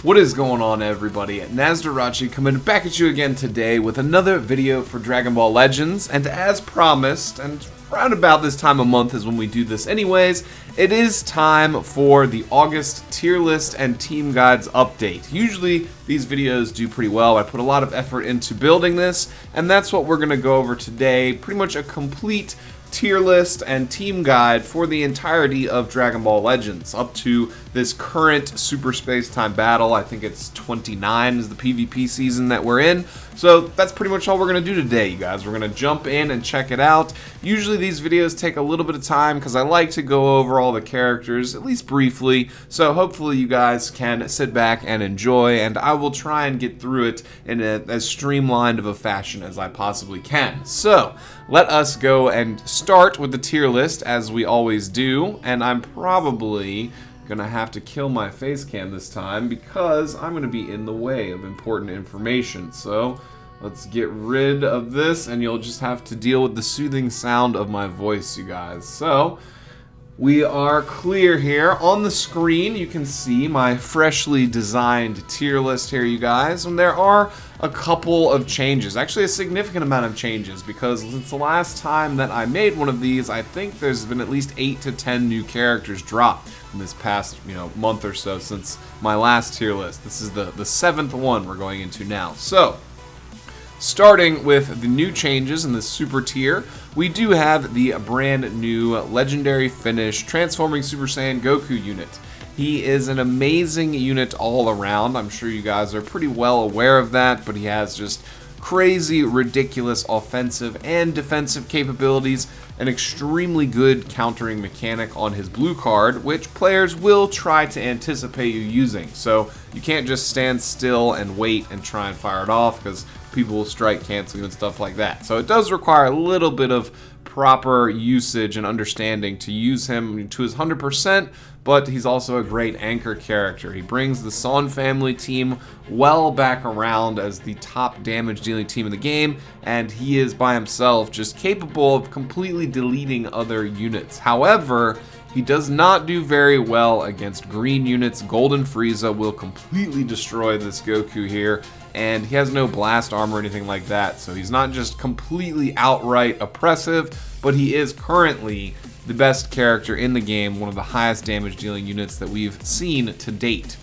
What is going on, everybody? Nasdorachi coming back at you again today with another video for Dragon Ball Legends, and as promised, and around about this time of month is when we do this anyways, it is time for the August tier list and team guides update. Usually these videos do pretty well. I put a lot of effort into building this, and that's what we're going to go over today. Pretty much a complete tier list and team guide for the entirety of Dragon Ball Legends up to this current Super Space Time battle. I think it's 29 is the PvP season that we're in. So that's pretty much all we're going to do today, you guys. We're going to jump in and check it out. Usually these videos take a little bit of time because I like to go over all the characters, at least briefly. So hopefully you guys can sit back and enjoy, and I will try and get through it in as streamlined of a fashion as I possibly can. So let us go and start with the tier list as we always do, and I'm probably gonna have to kill my face cam this time because I'm gonna be in the way of important information. So let's get rid of this, and you'll just have to deal with the soothing sound of my voice, you guys. So we are clear here. On the screen you can see my freshly designed tier list here, you guys, and there are a couple of changes, actually a significant amount of changes, because since the last time that I made one of these, I think there's been at least 8 to 10 new characters dropped in this past month or so since my last tier list. This is the 7th one we're going into now. So starting with the new changes in the super tier, we do have the brand new legendary finish transforming Super Saiyan Goku unit. He is an amazing unit all around. I'm sure you guys are pretty well aware of that, but he has just crazy, ridiculous offensive and defensive capabilities, an extremely good countering mechanic on his blue card, which players will try to anticipate you using. So you can't just stand still and wait and try and fire it off, because people will strike cancel you and stuff like that. So it does require a little bit of proper usage and understanding to use him to his 100%, but he's also a great anchor character. He brings the Son family team well back around as the top damage dealing team in the game, and he is by himself just capable of completely deleting other units. However, he does not do very well against green units. Golden Frieza will completely destroy this Goku here, and he has no blast armor or anything like that, so he's not just completely outright oppressive, but he is currently the best character in the game, one of the highest damage dealing units that we've seen to date.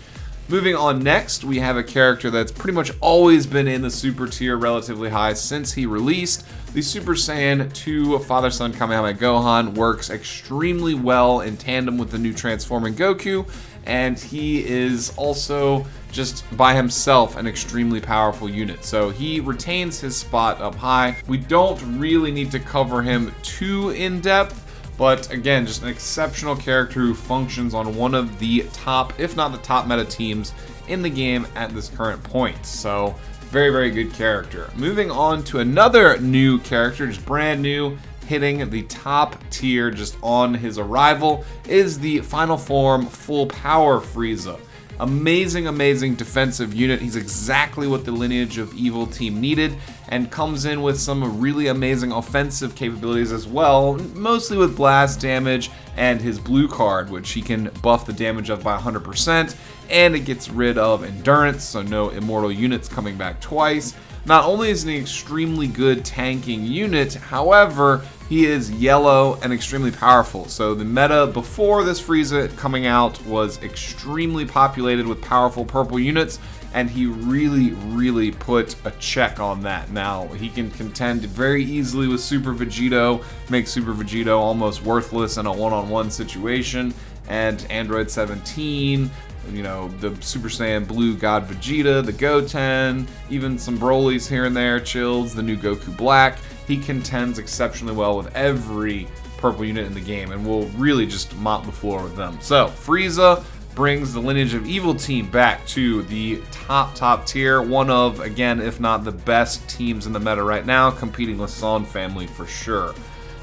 Moving on next, we have a character that's pretty much always been in the super tier relatively high since he released. The Super Saiyan 2 Father-Son Kamehameha Gohan works extremely well in tandem with the new transforming Goku, and he is also just by himself an extremely powerful unit. So he retains his spot up high. We don't really need to cover him too in depth, but again, just an exceptional character who functions on one of the top, if not the top meta teams in the game at this current point. So very, very good character. Moving on to another new character, just brand new, hitting the top tier just on his arrival, is the Final Form Full Power Frieza. Amazing, amazing defensive unit. He's exactly what the lineage of evil team needed, and comes in with some really amazing offensive capabilities as well, mostly with blast damage and his blue card, which he can buff the damage up by 100%, and it gets rid of endurance, so no immortal units coming back twice. Not only is he an extremely good tanking unit, however, he is yellow and extremely powerful. So the meta before this Frieza coming out was extremely populated with powerful purple units, and he really put a check on that. Now he can contend very easily with Super Vegeto, make Super Vegeto almost worthless in a one-on-one situation, and Android 17, the Super Saiyan Blue God Vegeta, the Goten, even some Brolys here and there, Chills, the new Goku Black. He contends exceptionally well with every purple unit in the game, and will really just mop the floor with them. So Frieza brings the lineage of evil team back to the top tier, one of, again, if not the best teams in the meta right now, competing with Son family for sure.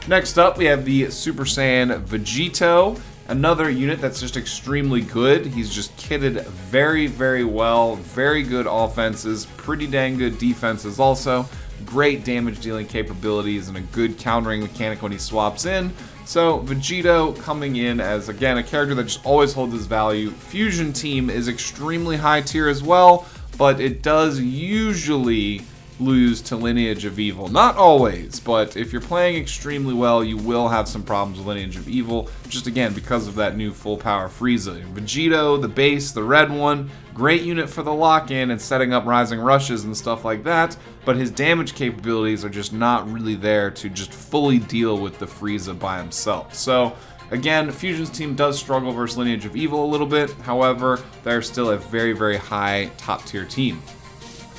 Next up, we have the Super Saiyan Vegeto, another unit that's just extremely good. He's just kitted very well, very good offenses, pretty dang good defenses also. Great damage dealing capabilities and a good countering mechanic when he swaps in. So Vegeto coming in as, again, a character that just always holds his value. Fusion Team is extremely high tier as well, but it does usually lose to Lineage of Evil. Not always, but if you're playing extremely well, you will have some problems with Lineage of Evil, just again because of that new full power Frieza. Vegeto, the base, the red one, great unit for the lock-in and setting up rising rushes and stuff like that, but his damage capabilities are just not really there to just fully deal with the Frieza by himself. So again, Fusion's team does struggle versus Lineage of Evil a little bit, however, they're still a very, very high top tier team.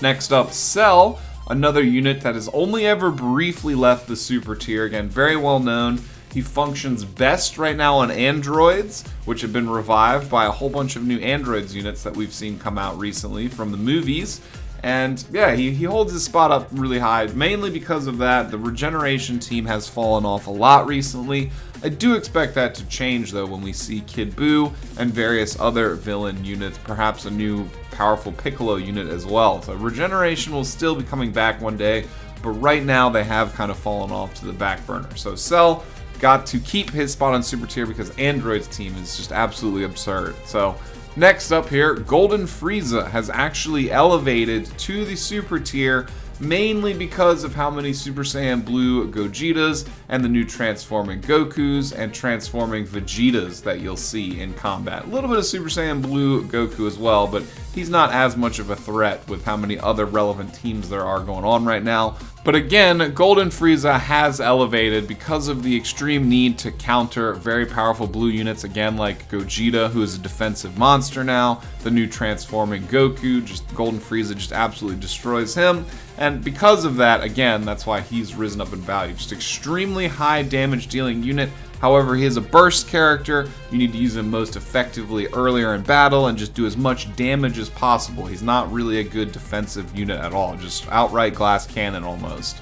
Next up, Cell, another unit that has only ever briefly left the super tier. Again, very well known. He functions best right now on androids, which have been revived by a whole bunch of new androids units that we've seen come out recently from the movies. And yeah, he holds his spot up really high, mainly because of that. The Regeneration Team has fallen off a lot recently. I do expect that to change though when we see Kid Buu and various other villain units, perhaps a new powerful Piccolo unit as well. So Regeneration will still be coming back one day, but right now they have kind of fallen off to the back burner. So Cell got to keep his spot on super tier because Android's team is just absolutely absurd. So next up here, Golden Frieza has actually elevated to the super tier, mainly because of how many Super Saiyan Blue Gogetas and the new transforming Gokus and transforming Vegetas that you'll see in combat. A little bit of Super Saiyan Blue Goku as well, but he's not as much of a threat with how many other relevant teams there are going on right now. But again, Golden Frieza has elevated because of the extreme need to counter very powerful blue units, again like Gogeta, who is a defensive monster now, the new transforming Goku, just Golden Frieza just absolutely destroys him. And because of that, again, that's why he's risen up in value. Just extremely high damage dealing unit. However, he is a burst character. You need to use him most effectively earlier in battle and just do as much damage as possible. He's not really a good defensive unit at all, just outright glass cannon almost.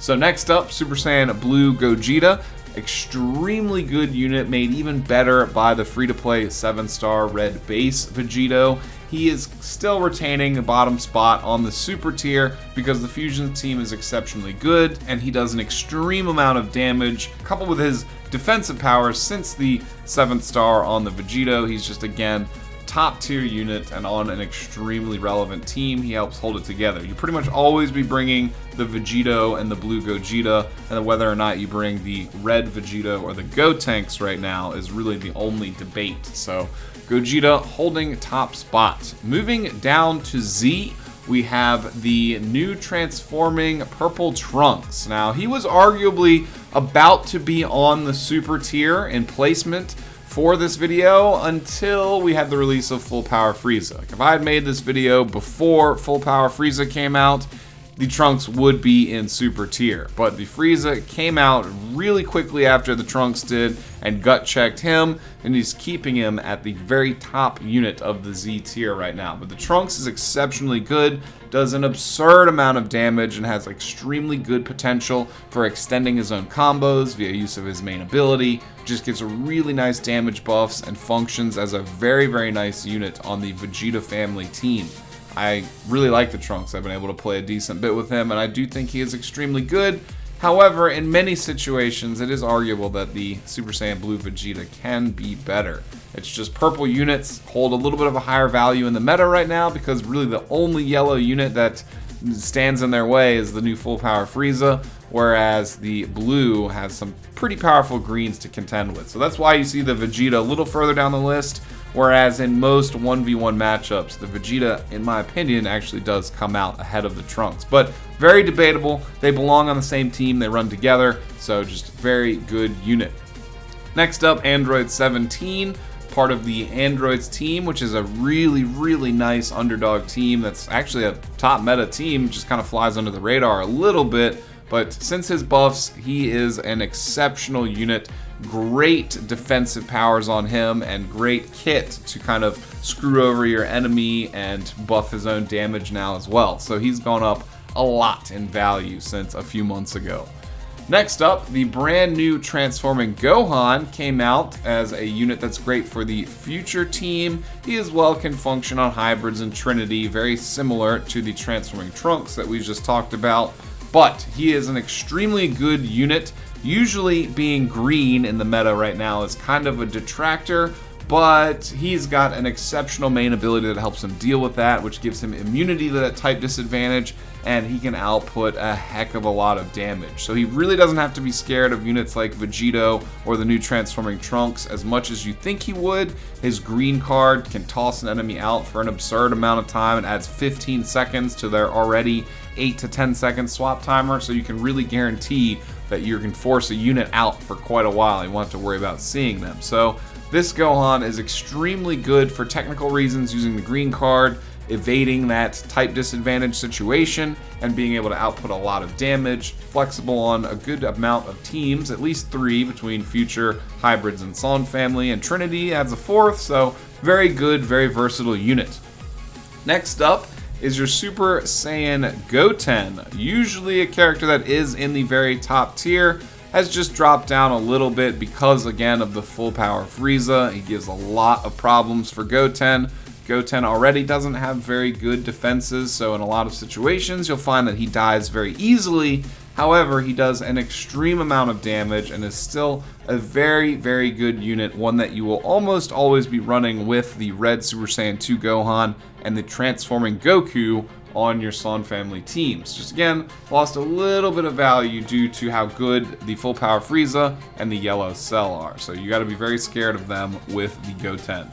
So next up, Super Saiyan Blue Gogeta. Extremely good unit, made even better by the free-to-play 7-star red base Vegeto. He is still retaining a bottom spot on the super tier because the Fusion team is exceptionally good and he does an extreme amount of damage coupled with his defensive powers. Since the 7th star on the Vegeto, he's just again top tier unit and on an extremely relevant team. He helps hold it together. You pretty much always be bringing the Vegeto and the blue Gogeta, and whether or not you bring the red Vegeto or the Gotenks right now is really the only debate. So Gogeta holding top spot. Moving down to Z, we have the new transforming purple Trunks. Now, he was arguably about to be on the super tier in placement for this video until we had the release of Full Power Frieza. Like, if I had made this video before Full Power Frieza came out, the Trunks would be in super tier. But the Frieza came out really quickly after the Trunks did and gut checked him, and he's keeping him at the very top unit of the Z tier right now. But the Trunks is exceptionally good, does an absurd amount of damage, and has extremely good potential for extending his own combos via use of his main ability. Just gets a really nice damage buffs and functions as a very, very nice unit on the Vegeta family team. I really like the Trunks. I've been able to play a decent bit with him, and I do think he is extremely good. However, in many situations, it is arguable that the Super Saiyan Blue Vegeta can be better. It's just purple units hold a little bit of a higher value in the meta right now because really the only yellow unit that stands in their way is the new Full Power Frieza, whereas the blue has some pretty powerful greens to contend with. So that's why you see the Vegeta a little further down the list, whereas in most 1v1 matchups, the Vegeta, in my opinion, actually does come out ahead of the Trunks. But very debatable. They belong on the same team. They run together. So just very good unit. Next up, Android 17. Part of the Androids team, which is a really, really nice underdog team that's actually a top meta team, just kind of flies under the radar a little bit, but since his buffs, he is an exceptional unit. Great defensive powers on him and great kit to kind of screw over your enemy and buff his own damage now as well. So he's gone up a lot in value since a few months ago. Next up, the brand new transforming Gohan came out as a unit that's great for the future team. He as well can function on hybrids and Trinity, very similar to the transforming Trunks that we just talked about. But he is an extremely good unit usually being green in the meta right now is kind of a detractor, but he's got an exceptional main ability that helps him deal with that, which gives him immunity to that type disadvantage, and he can output a heck of a lot of damage. So he really doesn't have to be scared of units like Vegeto or the new transforming Trunks as much as you think he would. His green card can toss an enemy out for an absurd amount of time and adds 15 seconds to their already 8 to 10 second swap timer, so you can really guarantee that you can force a unit out for quite a while. You won't have to worry about seeing them. So this Gohan is extremely good for technical reasons, using the green card, evading that type disadvantage situation, and being able to output a lot of damage, flexible on a good amount of teams, at least 3 between future hybrids and Son family, and Trinity adds a 4th, so very good, very versatile unit. Next up is your Super Saiyan Goten, usually a character that is in the very top tier, has just dropped down a little bit because, again, of the full power Frieza. He gives a lot of problems for Goten. Goten already doesn't have very good defenses, so in a lot of situations you'll find that he dies very easily. However, he does an extreme amount of damage and is still a very, very good unit, one that you will almost always be running with the red Super Saiyan 2 Gohan and the transforming Goku on your Son family teams. Just again, lost a little bit of value due to how good the full power Frieza and the yellow Cell are, so you got to be very scared of them with the Goten.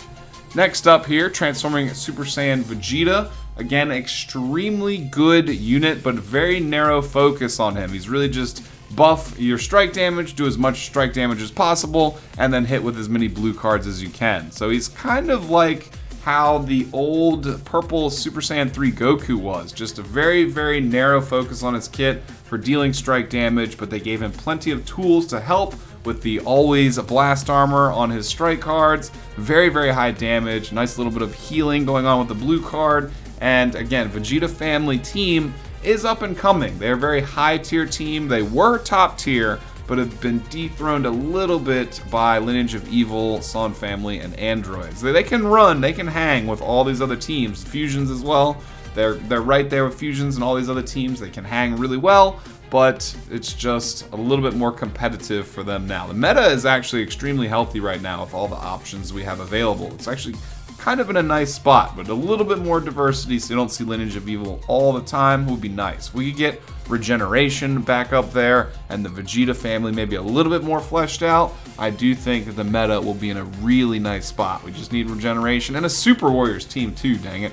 Next up here, transforming Super Saiyan Vegeta. Again, extremely good unit, but very narrow focus on him. He's really just buff your strike damage, do as much strike damage as possible, and then hit with as many blue cards as you can. So he's kind of like how the old purple Super Saiyan 3 Goku was. Just a very, very narrow focus on his kit for dealing strike damage, but they gave him plenty of tools to help with the always blast armor on his strike cards. Very, very high damage, nice little bit of healing going on with the blue card. And again, Vegeta family team is up and coming. They're a very high tier team. They were top tier, but have been dethroned a little bit by Lineage of Evil, Son family, and androids. They can run, they can hang with all these other teams, fusions as well. They're right there with fusions and all these other teams. They can hang really well, but it's just a little bit more competitive for them now. The meta is actually extremely healthy right now with all the options we have available. It's actually kind of in a nice spot, but a little bit more diversity so you don't see Lineage of Evil all the time would be nice. We could get Regeneration back up there and the Vegeta family maybe a little bit more fleshed out. I do think that the meta will be in a really nice spot. We just need Regeneration and a Super Warriors team too, dang it.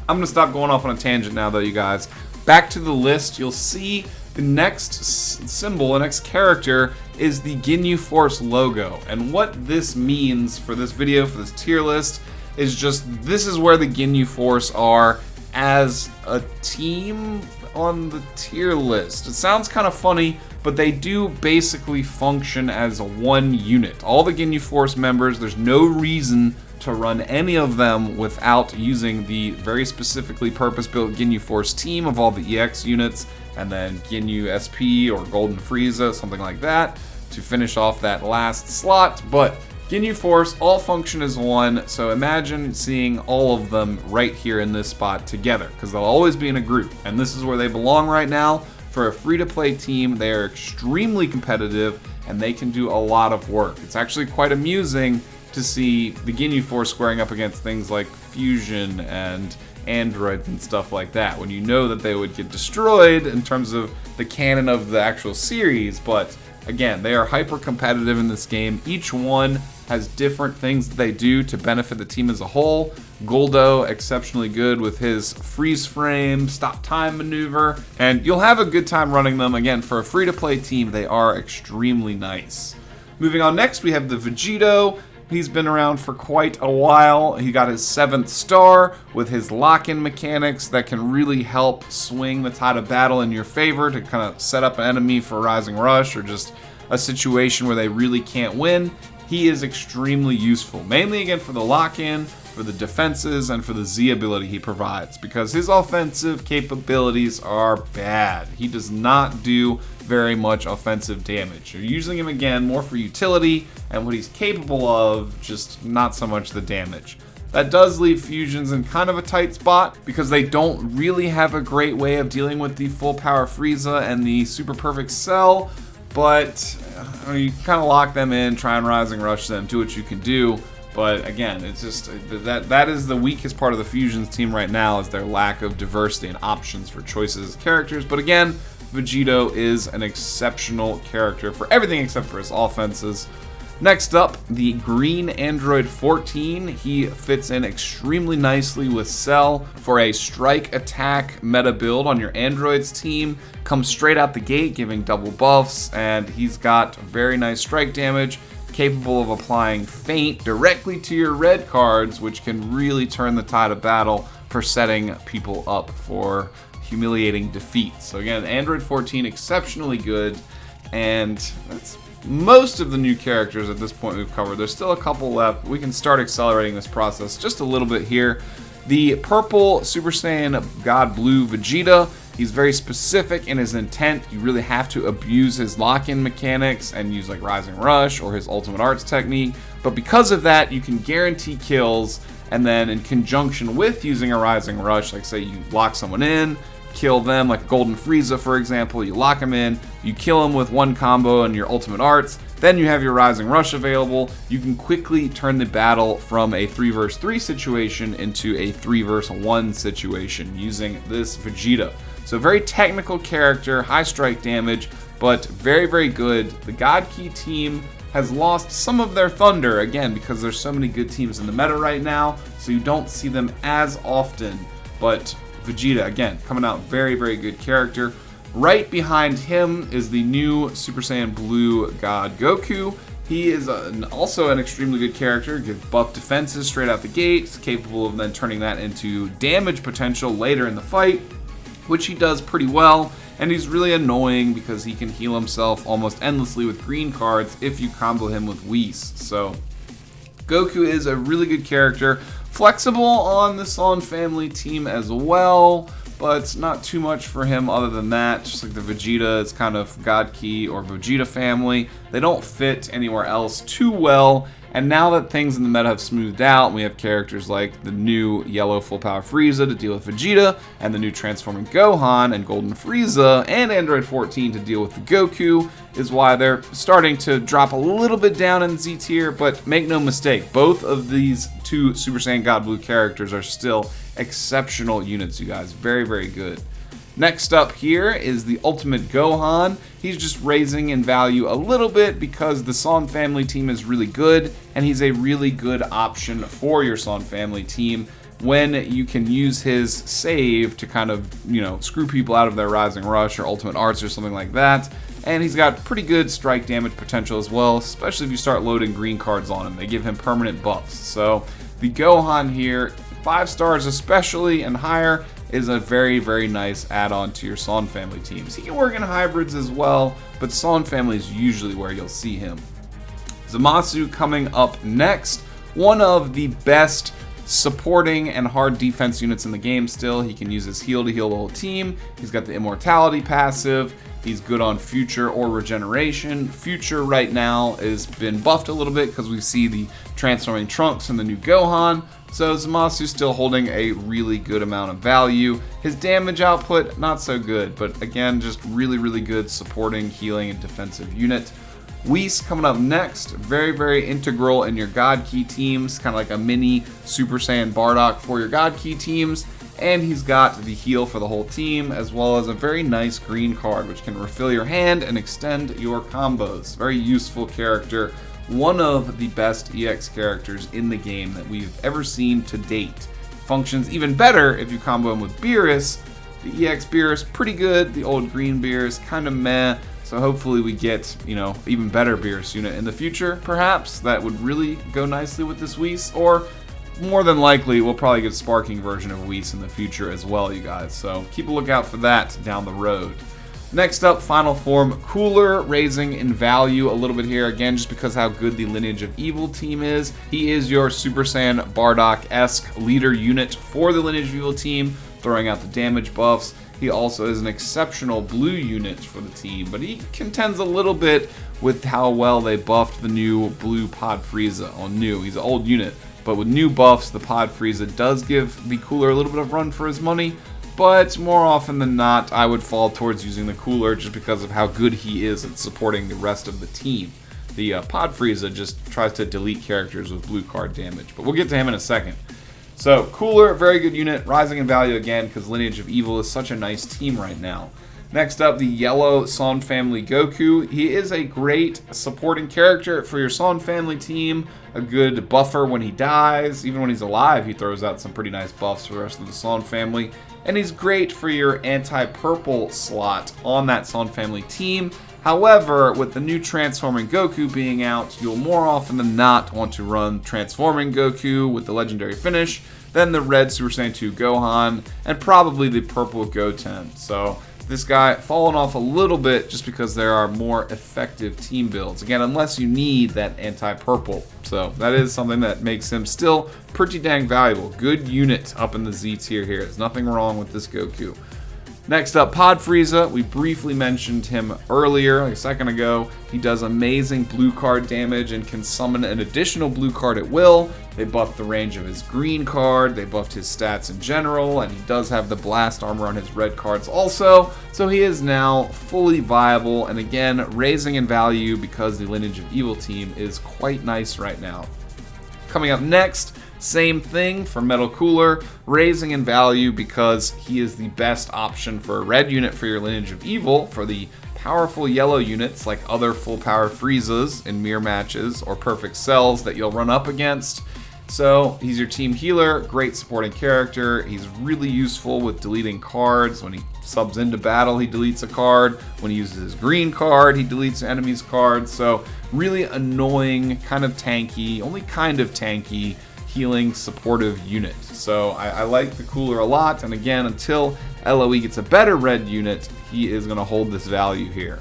I'm going to stop going off on a tangent now though, you guys. Back to the list, you'll see the next symbol, the next character is the Ginyu Force logo. And what this means for this video, for this tier list, is just this is where the Ginyu Force are as a team on the tier list. It sounds kind of funny, but they do basically function as a one unit. All the Ginyu Force members, there's no reason to run any of them without using the very specifically purpose-built Ginyu Force team of all the EX units, and then Ginyu SP or Golden Frieza, something like that, to finish off that last slot. But Ginyu Force all function as one, so imagine seeing all of them right here in this spot together, because they'll always be in a group, and this is where they belong right now. For a free-to-play team, they are extremely competitive, and they can do a lot of work. It's actually quite amusing to see the Ginyu Force squaring up against things like Fusion and androids and stuff like that, when you know that they would get destroyed in terms of the canon of the actual series. But again, they are hyper competitive in this game. Each one has different things that they do to benefit the team as a whole. Goldo, exceptionally good with his freeze frame, stop time maneuver, and you'll have a good time running them. Again, for a free-to-play team, they are extremely nice. Moving on, next we have the Vegeto. He's been around for quite a while. He got his 7th star with his lock-in mechanics that can really help swing the tide of battle in your favor to kind of set up an enemy for a rising rush or just a situation where they really can't win. He is extremely useful, mainly again for the lock-in, for the defenses, and for the Z ability he provides, because his offensive capabilities are bad. He does not do very much offensive damage. You're using him again more for utility and what he's capable of, just not so much the damage. That does leave fusions in kind of a tight spot because they don't really have a great way of dealing with the full power Frieza and the super perfect Cell. but you kind of lock them in, try and Rising Rush them, do what you can do. But again, it's just that is the weakest part of the Fusions team right now, is their lack of diversity and options for choices of characters. But again, Vegeto is an exceptional character for everything except for his offenses. Next up, the green Android 14. He fits in extremely nicely with Cell for a strike attack meta build on your Androids team. Comes straight out the gate, giving double buffs, and he's got very nice strike damage, capable of applying Feint directly to your red cards, which can really turn the tide of battle for setting people up for humiliating defeat. So again, Android 14, exceptionally good, and that's most of the new characters at this point we've covered. There's still a couple left. We can start accelerating this process just a little bit here. The purple Super Saiyan God Blue Vegeta, he's very specific in his intent. You really have to abuse his lock-in mechanics and use like Rising Rush or his Ultimate Arts technique. But because of that, you can guarantee kills, and then in conjunction with using a Rising Rush, like say you lock someone in, kill them, like Golden Frieza for example, you lock him in, you kill him with one combo and your Ultimate Arts, then you have your Rising Rush available. You can quickly turn the battle from a 3 vs 3 situation into a 3 vs 1 situation using this Vegeta. So very technical character, high strike damage, but very, very good. The God Key team has lost some of their thunder, again, because there's so many good teams in the meta right now, so you don't see them as often, but Vegeta, again, coming out very, very good character. Right behind him is the new Super Saiyan Blue God Goku. He is also an extremely good character, gives buff defenses straight out the gate, is capable of then turning that into damage potential later in the fight, which he does pretty well. And he's really annoying because he can heal himself almost endlessly with green cards if you combo him with Whis. So Goku is a really good character. Flexible on the Saiyan family team as well, but not too much for him other than that. Just like the Vegeta, it's kind of God Key or Vegeta family. They don't fit anywhere else too well. And now that things in the meta have smoothed out, we have characters like the new yellow full power Frieza to deal with Vegeta, and the new transforming Gohan and Golden Frieza, and Android 14 to deal with the Goku, is why they're starting to drop a little bit down in Z tier. But make no mistake, both of these two Super Saiyan God Blue characters are still exceptional units, you guys. Very, very good. Next up here is the Ultimate Gohan. He's just raising in value a little bit because the Saiyan family team is really good, and he's a really good option for your Saiyan family team when you can use his save to kind of, screw people out of their Rising Rush or Ultimate Arts or something like that. And he's got pretty good strike damage potential as well, especially if you start loading green cards on him. They give him permanent buffs. So the Gohan here, 5 stars especially and higher, is a very, very nice add-on to your Saiyan family teams. He can work in hybrids as well, but Saiyan family is usually where you'll see him. Zamasu coming up next, one of the best supporting and hard defense units in the game still. He can use his heal to heal the whole team. He's got the immortality passive. He's good on Future or Regeneration. Future right now has been buffed a little bit because we see the transforming Trunks and the new Gohan. So Zamasu's still holding a really good amount of value. His damage output, not so good, but again, just really, really good supporting, healing, and defensive unit. Whis coming up next, very, very integral in your God Key teams, kind of like a mini Super Saiyan Bardock for your God Key teams. And he's got the heal for the whole team, as well as a very nice green card, which can refill your hand and extend your combos. Very useful character. One of the best EX characters in the game that we've ever seen to date. Functions even better if you combo him with Beerus. The EX Beerus, pretty good. The old green Beerus, kind of meh. So hopefully we get, even better Beerus unit in the future, perhaps. That would really go nicely with this Whis. Or more than likely, we'll probably get a sparking version of Whis in the future as well, you guys. So keep a lookout for that down the road. Next up, Final Form Cooler, raising in value a little bit here, again, just because how good the Lineage of Evil team is. He is your Super Saiyan Bardock-esque leader unit for the Lineage of Evil team, throwing out the damage buffs. He also is an exceptional blue unit for the team, but he contends a little bit with how well they buffed the new blue Pod Frieza. Well, new, he's an old unit, but with new buffs, the Pod Frieza does give the Cooler a little bit of run for his money. but more often than not, I would fall towards using the Cooler just because of how good he is at supporting the rest of the team. The Pod Frieza just tries to delete characters with blue card damage, but we'll get to him in a second. So, Cooler, very good unit, rising in value again because Lineage of Evil is such a nice team right now. Next up, the yellow Son family Goku. He is a great supporting character for your Son family team, a good buffer when he dies. Even when he's alive, he throws out some pretty nice buffs for the rest of the Son family. And he's great for your anti-purple slot on that Son family team. However, with the new Transforming Goku being out, you'll more often than not want to run Transforming Goku with the legendary finish, then the red Super Saiyan 2 Gohan, and probably the purple Goten. So this guy fallen off a little bit just because there are more effective team builds. Again, unless you need that anti-purple. So that is something that makes him still pretty dang valuable. Good unit up in the Z tier here. There's nothing wrong with this Goku. Next up, Pod Frieza. We briefly mentioned him earlier, like a second ago. He does amazing blue card damage and can summon an additional blue card at will. They buffed the range of his green card, they buffed his stats in general, and he does have the blast armor on his red cards also. So he is now fully viable, and again, raising in value because the Lineage of Evil team is quite nice right now. Coming up next, same thing for Metal Cooler, raising in value because he is the best option for a red unit for your Lineage of Evil, for the powerful yellow units like other full power Friezas in mirror matches or perfect cells that you'll run up against. So he's your team healer, great supporting character. He's really useful with deleting cards. When he subs into battle, he deletes a card. When he uses his green card, he deletes enemies' cards. So really annoying, kind of tanky, only kind of tanky, healing supportive unit. So I like the Cooler a lot, and again, until LOE gets a better red unit, he is going to hold this value here.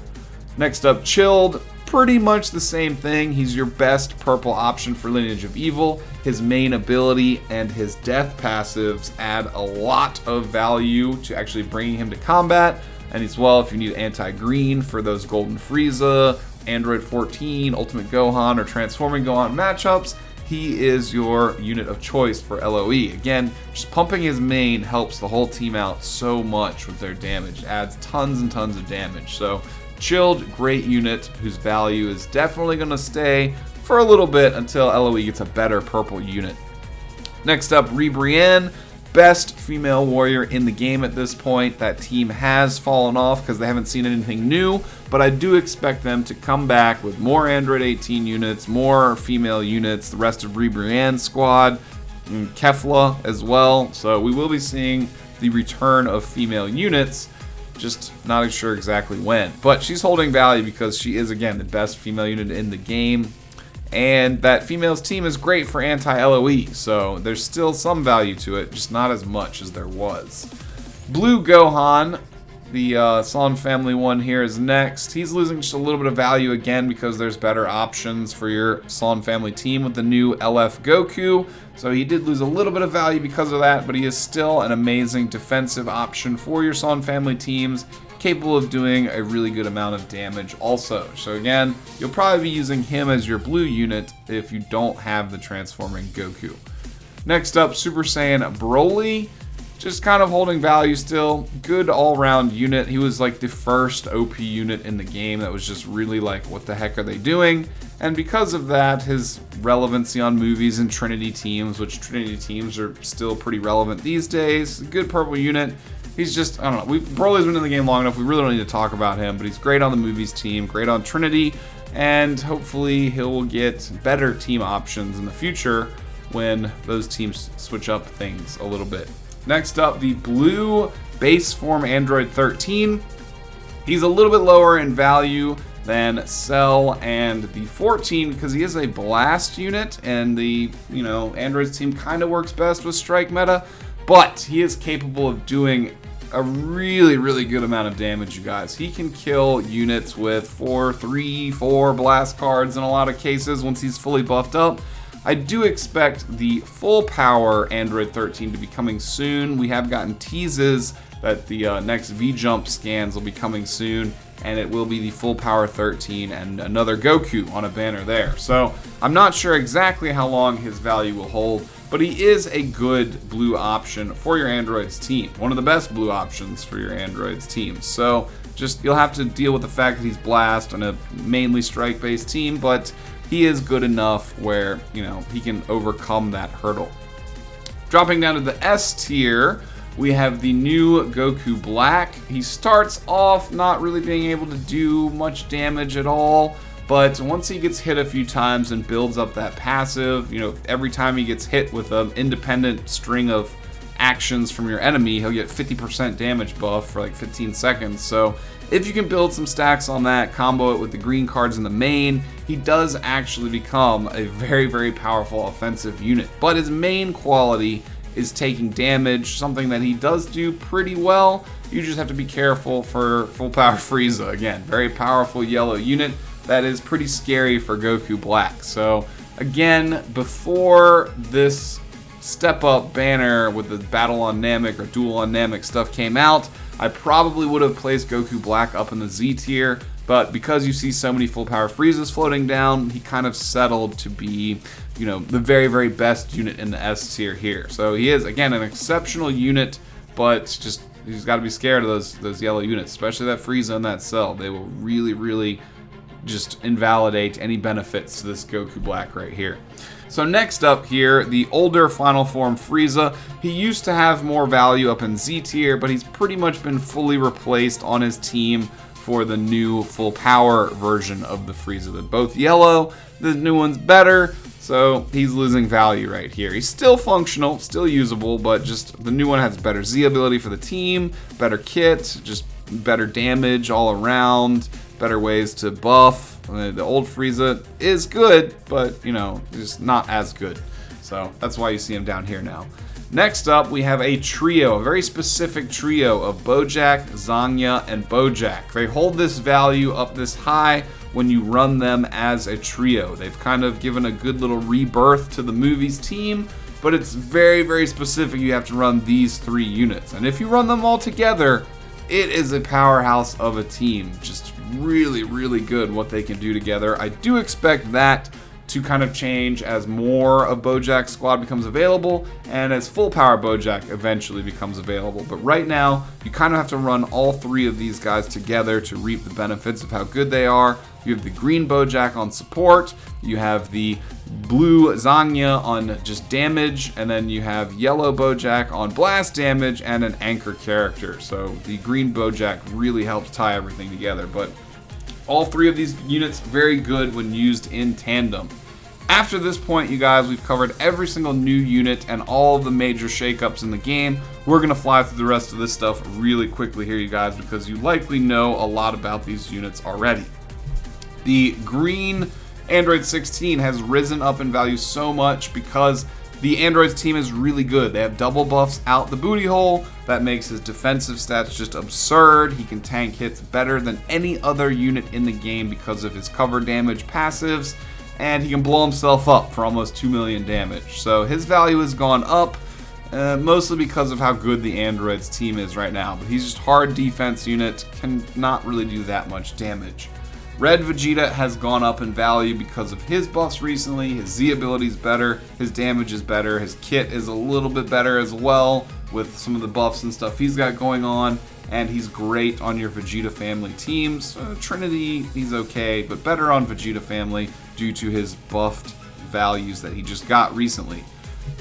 Next up, Chilled. Pretty much the same thing. He's your best purple option for Lineage of Evil. His main ability and his death passives add a lot of value to actually bringing him to combat. And as well, if you need anti-green for those Golden Frieza, Android 14, Ultimate Gohan, or Transforming Gohan matchups, he is your unit of choice for LOE. Again, just pumping his main helps the whole team out so much with their damage. It adds tons and tons of damage. So Chilled, great unit whose value is definitely going to stay for a little bit until LOE gets a better purple unit. Next up, Brienne. Best female warrior in the game at this point. That team has fallen off because they haven't seen anything new, but I do expect them to come back with more Android 18 units, more female units, the rest of Brienne's squad, and Kefla as well. So we will be seeing the return of female units, just not sure exactly when. But she's holding value because she is, again, the best female unit in the game. And that female's team is great for anti-LOE, so there's still some value to it, just not as much as there was. Blue Gohan, the Son family one here, is next. He's losing just a little bit of value again because there's better options for your Son family team with the new LF Goku. So he did lose a little bit of value because of that, but he is still an amazing defensive option for your Son family teams, capable of doing a really good amount of damage also. So again, you'll probably be using him as your blue unit if you don't have the Transforming Goku. Next up, Super Saiyan Broly. Just kind of holding value still. Good all-round unit. He was like the first OP unit in the game that was just really like, what the heck are they doing? And because of that, his relevancy on movies and Trinity teams, which Trinity teams are still pretty relevant these days. Good purple unit. He's just, I don't know, Broly's been in the game long enough, we really don't need to talk about him, but he's great on the movies team, great on Trinity, and hopefully he'll get better team options in the future when those teams switch up things a little bit. Next up, the blue base form Android 13. He's a little bit lower in value than Cell and the 14 because he is a blast unit, and the, Android's team kind of works best with strike meta, but he is capable of doing a really, really good amount of damage, you guys. He can kill units with 4 blast cards in a lot of cases once he's fully buffed up. I do expect the full power Android 13 to be coming soon. We have gotten teases that the next V-Jump scans will be coming soon, and it will be the full power 13 and another Goku on a banner there. So I'm not sure exactly how long his value will hold, but he is a good blue option for your androids team. One of the best blue options for your androids team. So just you'll have to deal with the fact that he's blast on a mainly strike-based team, but he is good enough where, you know, he can overcome that hurdle. Dropping down to the S tier, we have the new Goku Black. He starts off not really being able to do much damage at all, but once he gets hit a few times and builds up that passive, you know, every time he gets hit with an independent string of actions from your enemy, he'll get 50% damage buff for like 15 seconds. So if you can build some stacks on that, combo it with the green cards in the main, he does actually become a very, very powerful offensive unit. But his main quality is taking damage, something that he does do pretty well. You just have to be careful for full power Frieza. Again, very powerful yellow unit that is pretty scary for Goku Black. So again, before this step up banner with the battle on Namek or duel on Namek stuff came out, I probably would have placed Goku Black up in the Z tier, but because you see so many full power Friezas floating down, he kind of settled to be, you know, the very, very best unit in the S tier here. So he is, again, an exceptional unit, but just he's got to be scared of those yellow units, especially that Frieza and that Cell. They will really, really just invalidate any benefits to this Goku Black right here. So next up here, the older Final Form Frieza. He used to have more value up in Z tier, but he's pretty much been fully replaced on his team for the new full power version of the Frieza. They're both yellow, the new one's better, so he's losing value right here. He's still functional, still usable, but just the new one has better Z ability for the team, better kit, just better damage all around, better ways to buff. The old Frieza is good, but, you know, just not as good. So that's why you see him down here now. Next up, we have a trio, a very specific trio of Bojack, Zangya, and Bojack. They hold this value up this high when you run them as a trio. They've kind of given a good little rebirth to the movie's team, but it's very, very specific. You have to run these three units. And if you run them all together, it is a powerhouse of a team. Just really, really good what they can do together. I do expect that to kind of change as more of Bojack's squad becomes available and as full power Bojack eventually becomes available. But right now, you kind of have to run all three of these guys together to reap the benefits of how good they are. You have the green Bojack on support, you have the blue Zangya on just damage, and then you have yellow Bojack on blast damage and an anchor character. So the green Bojack really helps tie everything together. But all three of these units very good when used in tandem. After this point, you guys, we've covered every single new unit and all of the major shakeups in the game. We're going to fly through the rest of this stuff really quickly here, you guys, because you likely know a lot about these units already. The green Android 16 has risen up in value so much because the Androids team is really good. They have double buffs out the booty hole. That makes his defensive stats just absurd. He can tank hits better than any other unit in the game because of his cover damage passives, and he can blow himself up for almost 2 million damage. So his value has gone up, mostly because of how good the Androids team is right now. But he's just hard defense unit, can not really do that much damage. Red Vegeta has gone up in value because of his buffs recently. His Z ability is better, his damage is better, his kit is a little bit better as well with some of the buffs and stuff he's got going on, and he's great on your Vegeta family teams. Trinity, he's okay, but better on Vegeta family due to his buffed values that he just got recently.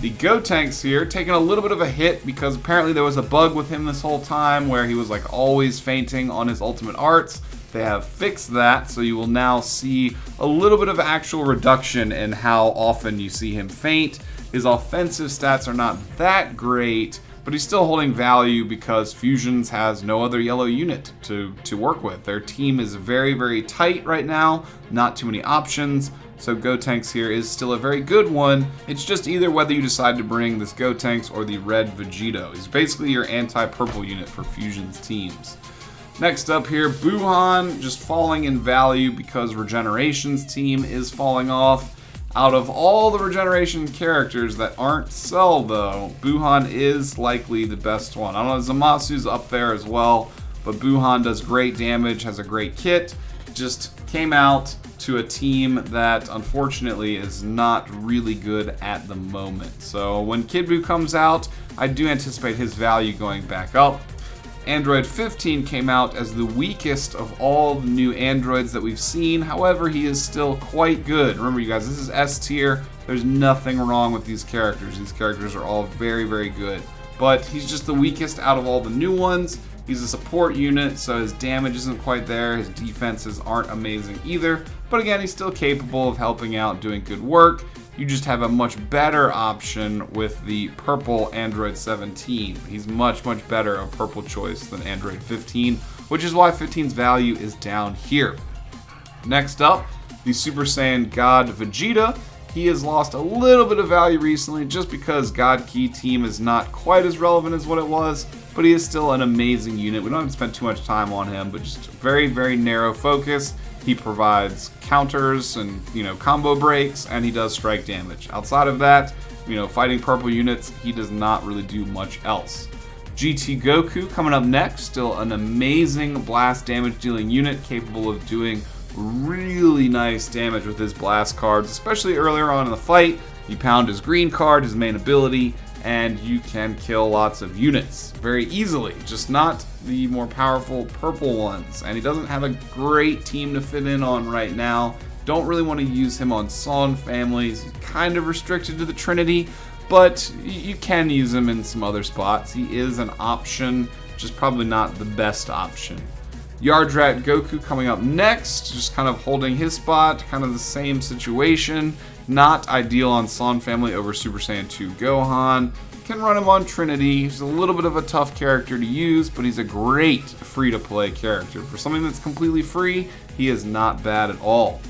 The Gotenks here, taking a little bit of a hit because apparently there was a bug with him this whole time where he was like always fainting on his ultimate arts. They have fixed that, so you will now see a little bit of actual reduction in how often you see him faint. His offensive stats are not that great, but he's still holding value because Fusions has no other yellow unit to work with. Their team is very, very tight right now, not too many options, so Gotenks here is still a very good one. It's just either whether you decide to bring this Gotenks or the red Vegeto. He's basically your anti-purple unit for Fusions teams. Next up here, Buhan just falling in value because Regeneration's team is falling off. Out of all the Regeneration characters that aren't Cell though, Buhan is likely the best one. I don't know, Zamasu's up there as well, but Buhan does great damage, has a great kit, just came out, to a team that unfortunately is not really good at the moment. So when Kid Buu comes out, I do anticipate his value going back up. Android 15 came out as the weakest of all the new androids that we've seen. However, he is still quite good. Remember, you guys, this is S tier. There's nothing wrong with these characters. These characters are all very, very good. But he's just the weakest out of all the new ones. He's a support unit, so his damage isn't quite there. His defenses aren't amazing either. But again, he's still capable of helping out, doing good work. You just have a much better option with the purple Android 17. He's much, much better a purple choice than Android 15, which is why 15's value is down here. Next up, the Super Saiyan God Vegeta. He has lost a little bit of value recently just because God Ki Team is not quite as relevant as what it was, but he is still an amazing unit. We don't have to spend too much time on him, but just very, very narrow focus. He provides counters and, combo breaks, and he does strike damage. Outside of that, fighting purple units, he does not really do much else. GT Goku coming up next, still an amazing blast damage dealing unit capable of doing really nice damage with his blast cards, especially earlier on in the fight. You pound his green card, his main ability, and you can kill lots of units very easily, just not the more powerful purple ones. And he doesn't have a great team to fit in on right now. Don't really want to use him on Saiyan families. He's kind of restricted to the Trinity, but you can use him in some other spots. He is an option, just probably not the best option. Yardrat Goku coming up next, just kind of holding his spot, kind of the same situation. Not ideal on Saiyan family over Super Saiyan 2 Gohan. Can run him on Trinity. He's a little bit of a tough character to use, but he's a great free-to-play character. For something that's completely free, he is not bad at all.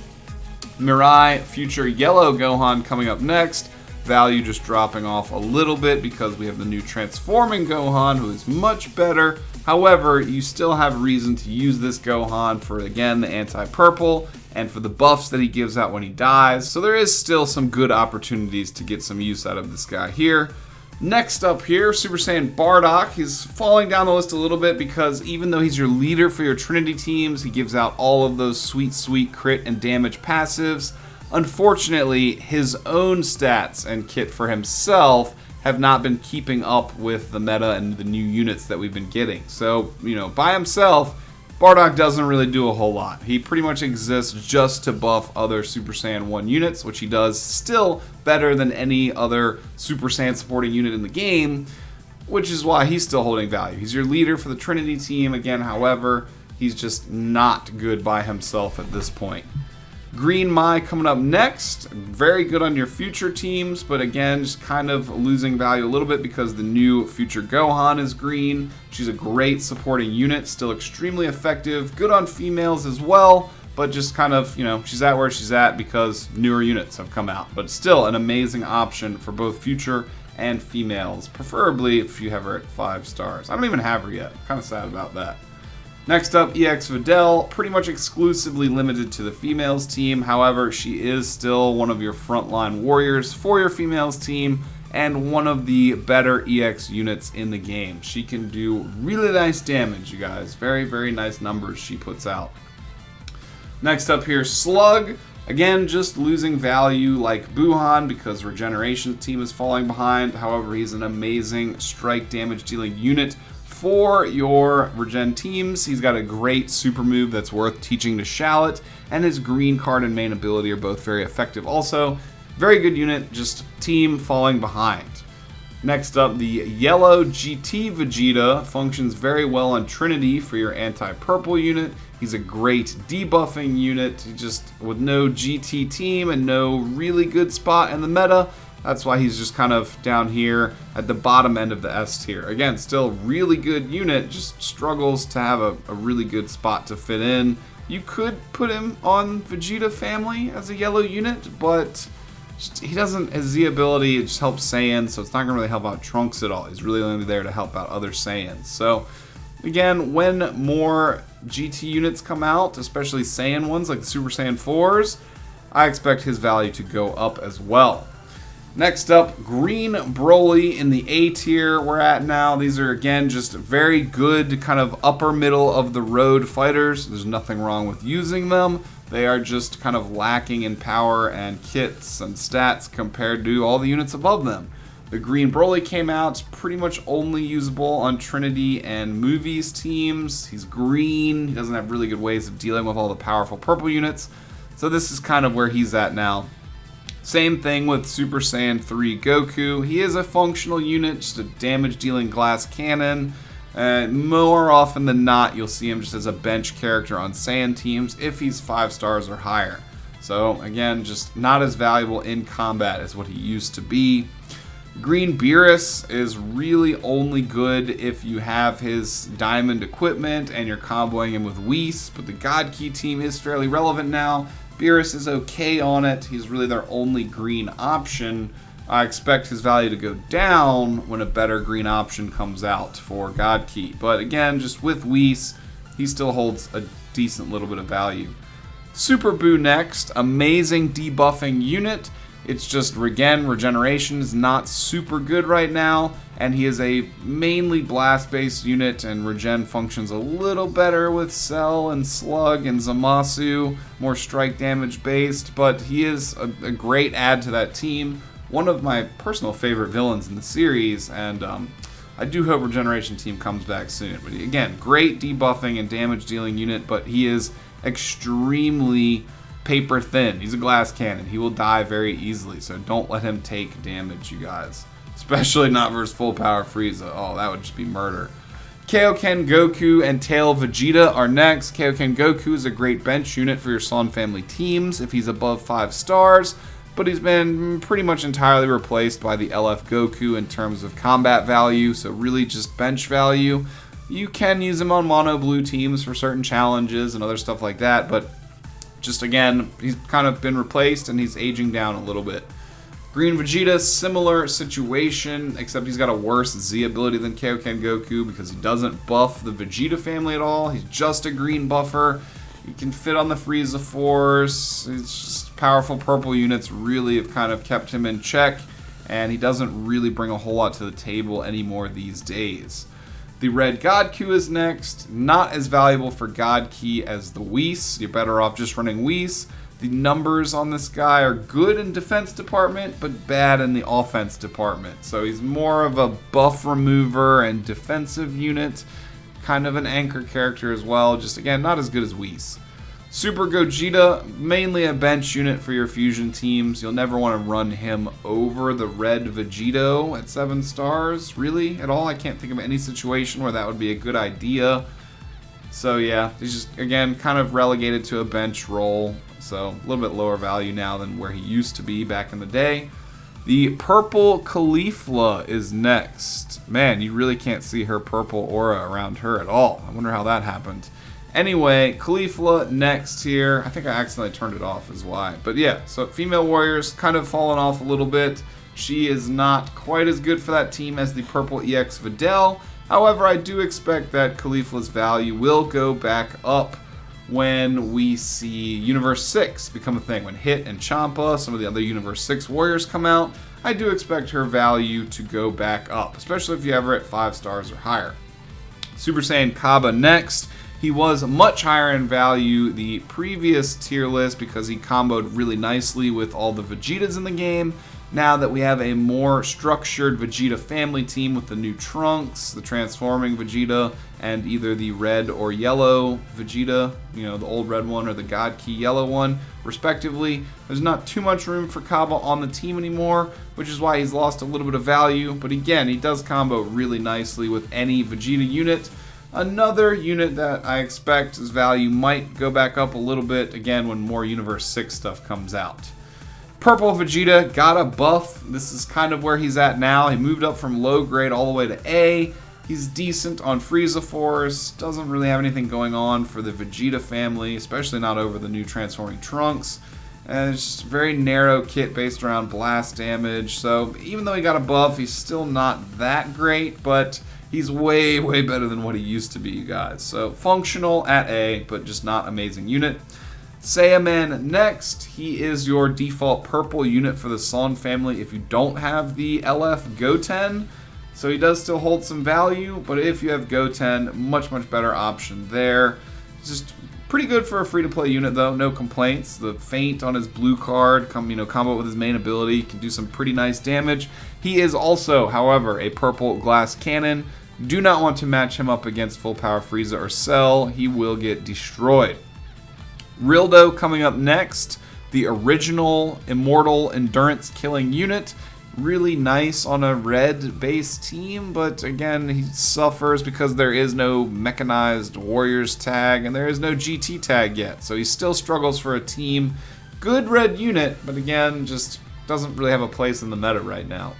Mirai Future Yellow Gohan coming up next. Value just dropping off a little bit because we have the new Transforming Gohan, who is much better. However, you still have reason to use this Gohan for, again, the anti-purple and for the buffs that he gives out when he dies. So there is still some good opportunities to get some use out of this guy here. Next up here, Super Saiyan Bardock. He's falling down the list a little bit because even though he's your leader for your Trinity teams, he gives out all of those sweet, sweet crit and damage passives. Unfortunately, his own stats and kit for himself have not been keeping up with the meta and the new units that we've been getting. So, by himself, Bardock doesn't really do a whole lot. He pretty much exists just to buff other Super Saiyan 1 units, which he does still better than any other Super Saiyan supporting unit in the game, which is why he's still holding value. He's your leader for the Trinity team. Again, however, he's just not good by himself at this point. Green Mai coming up next. Very good on your future teams, but again, just kind of losing value a little bit because the new future Gohan is green. She's a great supporting unit, still extremely effective, good on females as well, but just kind of, she's at where she's at because newer units have come out. But still an amazing option for both future and females, preferably if you have her at 5 stars. I don't even have her yet. I'm kind of sad about that. Next up, EX Vidal, pretty much exclusively limited to the females team. However, she is still one of your frontline warriors for your females team and one of the better EX units in the game. She can do really nice damage, you guys. Very, very nice numbers she puts out. Next up here, Slug. Again, just losing value like Gohan because Regeneration Team is falling behind. However, he's an amazing strike damage dealing unit for your Regen teams. He's got a great super move that's worth teaching to Shallot, and his green card and main ability are both very effective also. Very good unit, just team falling behind. Next up, the yellow Gt Vegeta functions very well on Trinity for your anti-purple unit. He's a great debuffing unit, just with no GT team and no really good spot in the meta. That's why he's just kind of down here at the bottom end of the S tier. Again, still really good unit, just struggles to have a really good spot to fit in. You could put him on Vegeta family as a yellow unit, but he doesn't, his Z ability, it just helps Saiyan, so it's not going to really help out Trunks at all. He's really only there to help out other Saiyans. So, again, when more GT units come out, especially Saiyan ones like the Super Saiyan 4s, I expect his value to go up as well. Next up, Green Broly in the A tier we're at now. These are, again, just very good kind of upper middle of the road fighters. There's nothing wrong with using them, They are just kind of lacking in power and kits and stats compared to all the units above them. The green Broly came out, it's pretty much only usable on Trinity and Movies teams. He's green, he doesn't have really good ways of dealing with all the powerful purple units. So this is kind of where he's at now. Same thing with Super Saiyan 3 Goku. He is a functional unit, just a damage-dealing glass cannon. More often than not, you'll see him just as a bench character on Saiyan teams if he's 5 stars or higher. So again, just not as valuable in combat as what he used to be. Green Beerus is really only good if you have his diamond equipment and you're comboing him with Whis, but the God Key team is fairly relevant now. Beerus is okay on it. He's really their only green option. I expect his value to go down when a better green option comes out for God Key. But again, just with Whis, he still holds a decent little bit of value. Super Boo next, amazing debuffing unit. It's just regeneration is not super good right now, and he is a mainly blast-based unit, and regen functions a little better with Cell and Slug and Zamasu, more strike damage based, but he is a great add to that team. One of my personal favorite villains in the series, and I do hope Regeneration Team comes back soon. But again, great debuffing and damage dealing unit, but he is extremely paper thin. He's a glass cannon. He will die very easily, so don't let him take damage, you guys. Especially not versus full power Frieza. Oh, that would just be murder. Kaioken Goku and Tail Vegeta are next. Kaioken Goku is a great bench unit for your Son family teams if he's above 5 stars, but he's been pretty much entirely replaced by the LF Goku in terms of combat value, so really just bench value. You can use him on mono blue teams for certain challenges and other stuff like that, but just again, he's kind of been replaced and he's aging down a little bit. Green Vegeta, similar situation, except he's got a worse Z ability than Kaioken Goku because he doesn't buff the Vegeta family at all. He's just a green buffer. He can fit on the Frieza Force. It's just powerful purple units really have kind of kept him in check, and he doesn't really bring a whole lot to the table anymore these days. The red God Q is next. Not as valuable for God Key as the Whis. You're better off just running Whis. The numbers on this guy are good in defense department, but bad in the offense department. So he's more of a buff remover and defensive unit. Kind of an anchor character as well. Just again, not as good as Whis. Super Gogeta, mainly a bench unit for your fusion teams. You'll never want to run him over the red Vegeto at 7 stars, really, at all. I can't think of any situation where that would be a good idea. So yeah, he's just, again, kind of relegated to a bench role. So a little bit lower value now than where he used to be back in the day. The purple Cauliflower is next. Man, you really can't see her purple aura around her at all. I wonder how that happened. Anyway, Cauliflower next here. I think I accidentally turned it off is why. But yeah, so female warriors kind of fallen off a little bit. She is not quite as good for that team as the purple EX Vidal. However, I do expect that Cauliflower's value will go back up when we see Universe 6 become a thing. When Hit and Champa, some of the other Universe 6 warriors come out, I do expect her value to go back up, especially if you have her at 5 stars or higher. Super Saiyan Kaba next. He was much higher in value the previous tier list because he comboed really nicely with all the Vegetas in the game. Now that we have a more structured Vegeta family team with the new Trunks, the transforming Vegeta, and either the red or yellow Vegeta, you know, the old red one or the God Key yellow one, respectively, there's not too much room for Kaba on the team anymore, which is why he's lost a little bit of value. But again, he does combo really nicely with any Vegeta unit. Another unit that I expect his value might go back up a little bit, again, when more Universe 6 stuff comes out. Purple Vegeta got a buff. This is kind of where he's at now. He moved up from low grade all the way to A. He's decent on Frieza Force. Doesn't really have anything going on for the Vegeta family, especially not over the new transforming Trunks. And it's just a very narrow kit based around blast damage. So even though he got a buff, he's still not that great, but he's way, way better than what he used to be, you guys. So functional at A, but just not amazing unit. Saiyan next. He is your default purple unit for the Son family if you don't have the LF Goten. So he does still hold some value, but if you have Goten, much, much better option there. Just Pretty good for a free-to-play unit, though. No complaints. The feint on his blue card, combo with his main ability, can do some pretty nice damage. He is also, however, a purple glass cannon. Do not want to match him up against full power Frieza or Cell. He will get destroyed. Rildo coming up next. The original immortal endurance killing unit. Really nice on a red-based team, but again, he suffers because there is no mechanized warriors tag and there is no GT tag yet, so he still struggles for a team. Good red unit, but again, just doesn't really have a place in the meta right now.